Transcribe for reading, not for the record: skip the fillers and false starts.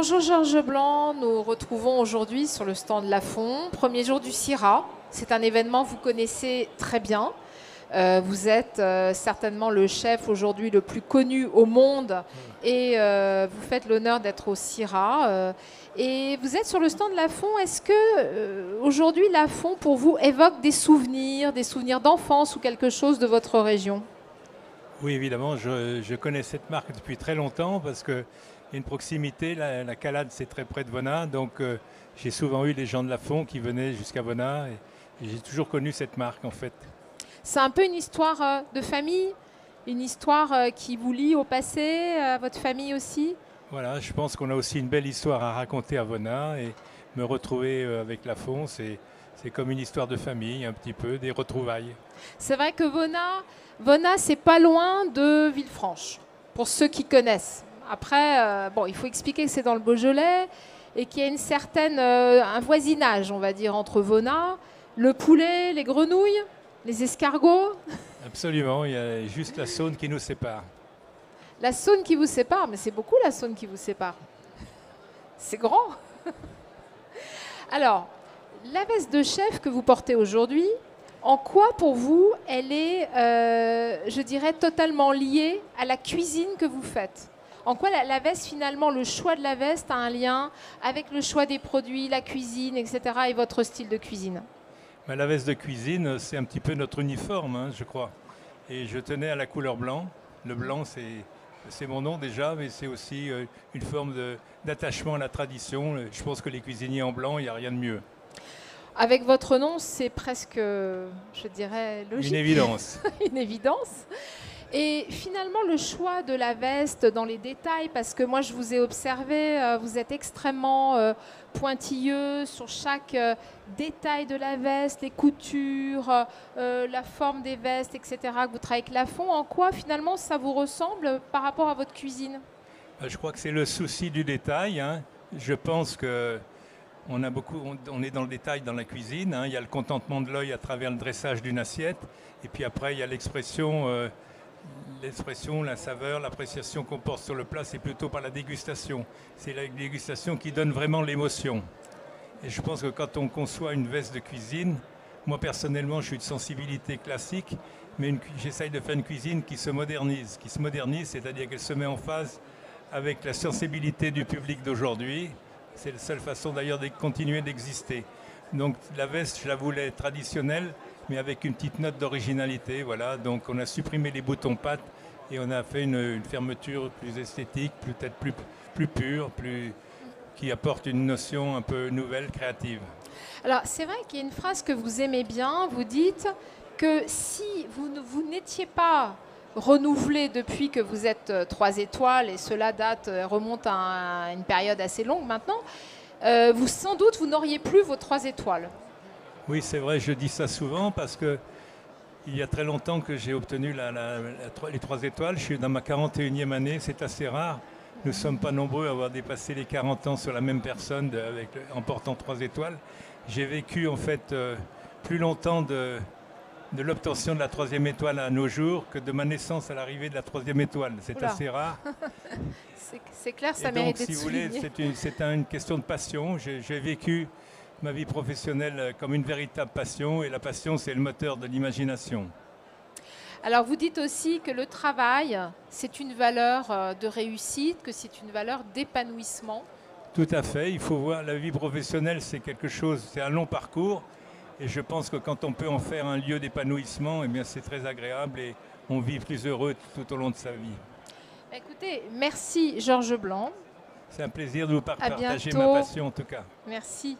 Bonjour Georges Blanc, nous retrouvons aujourd'hui sur le stand Lafon, premier jour du CIRA. C'est un événement que vous connaissez très bien. Vous êtes certainement le chef aujourd'hui le plus connu au monde et vous faites l'honneur d'être au CIRA. Et vous êtes sur le stand Lafon. Est-ce que aujourd'hui Lafon pour vous évoque des souvenirs d'enfance ou quelque chose de votre région? Oui, évidemment, je connais cette marque depuis très longtemps parce qu'il y a une proximité. La Calade, c'est très près de Vona. Donc, j'ai souvent eu les gens de Lafon qui venaient jusqu'à Vona. Et j'ai toujours connu cette marque, en fait. C'est un peu une histoire de famille, une histoire qui vous lie au passé, à votre famille aussi? Voilà, je pense qu'on a aussi une belle histoire à raconter à Vona. Et me retrouver avec Lafon, c'est comme une histoire de famille, un petit peu, des retrouvailles. C'est vrai que Vona, c'est pas loin de Villefranche, pour ceux qui connaissent. Après, bon, il faut expliquer que c'est dans le Beaujolais et qu'il y a un voisinage, on va dire, entre Vona, le poulet, les grenouilles, les escargots. Absolument, il y a juste la Saône qui nous sépare. La Saône qui vous sépare, mais c'est beaucoup la Saône qui vous sépare. C'est grand. Alors, la veste de chef que vous portez aujourd'hui, en quoi pour vous elle est, je dirais, totalement liée à la cuisine que vous faites? En quoi la veste, finalement, le choix de la veste a un lien avec le choix des produits, la cuisine, etc. et votre style de cuisine? La veste de cuisine, c'est un petit peu notre uniforme, hein, je crois. Et je tenais à la couleur blanc. Le blanc, c'est mon nom déjà, mais c'est aussi une forme d'attachement à la tradition. Je pense que les cuisiniers en blanc, il n'y a rien de mieux. Avec votre nom, c'est presque, je dirais, logique. Une évidence. Une évidence. Et finalement, le choix de la veste dans les détails, parce que moi, je vous ai observé, vous êtes extrêmement pointilleux sur chaque détail de la veste, les coutures, la forme des vestes, etc., que vous travaillez avec Lafon. En quoi, finalement, ça vous ressemble par rapport à votre cuisine? Je crois que c'est le souci du détail, hein. Je pense que on est dans le détail dans la cuisine, hein. Il y a le contentement de l'œil à travers le dressage d'une assiette. Et puis après, il y a l'expression, la saveur, l'appréciation qu'on porte sur le plat, c'est plutôt par la dégustation. C'est la dégustation qui donne vraiment l'émotion. Et je pense que quand on conçoit une veste de cuisine, moi personnellement, je suis de sensibilité classique, mais j'essaye de faire une cuisine qui se modernise. Qui se modernise, c'est-à-dire qu'elle se met en phase avec la sensibilité du public d'aujourd'hui. C'est la seule façon d'ailleurs de continuer d'exister. Donc la veste, je la voulais traditionnelle, mais avec une petite note d'originalité. Voilà. Donc on a supprimé les boutons pattes et on a fait une fermeture plus esthétique, peut-être plus pure, qui apporte une notion un peu nouvelle, créative. Alors, c'est vrai qu'il y a une phrase que vous aimez bien. Vous dites que si vous n'étiez pas renouvelé depuis que vous êtes 3 étoiles, et cela remonte à une période assez longue maintenant, sans doute, vous n'auriez plus vos 3 étoiles. Oui, c'est vrai, je dis ça souvent parce que il y a très longtemps que j'ai obtenu les 3 étoiles. Je suis dans ma 41e année, c'est assez rare. Nous ne sommes pas nombreux à avoir dépassé les 40 ans sur la même personne en portant 3 étoiles. J'ai vécu en fait plus longtemps de l'obtention de la 3e étoile à nos jours que de ma naissance à l'arrivée de la 3e étoile. C'est Oula. assez rare. C'est clair, ça Et mérite donc, d'être si vous voulez, souligné. c'est une question de passion. J'ai vécu ma vie professionnelle comme une véritable passion, et la passion, c'est le moteur de l'imagination. Alors, vous dites aussi que le travail, c'est une valeur de réussite, que c'est une valeur d'épanouissement. Tout à fait. Il faut voir la vie professionnelle, c'est quelque chose, c'est un long parcours. Et je pense que quand on peut en faire un lieu d'épanouissement, eh bien, c'est très agréable et on vit plus heureux tout au long de sa vie. Écoutez, merci Georges Blanc. C'est un plaisir de vous À partager ma bientôt. passion en tout cas. Merci.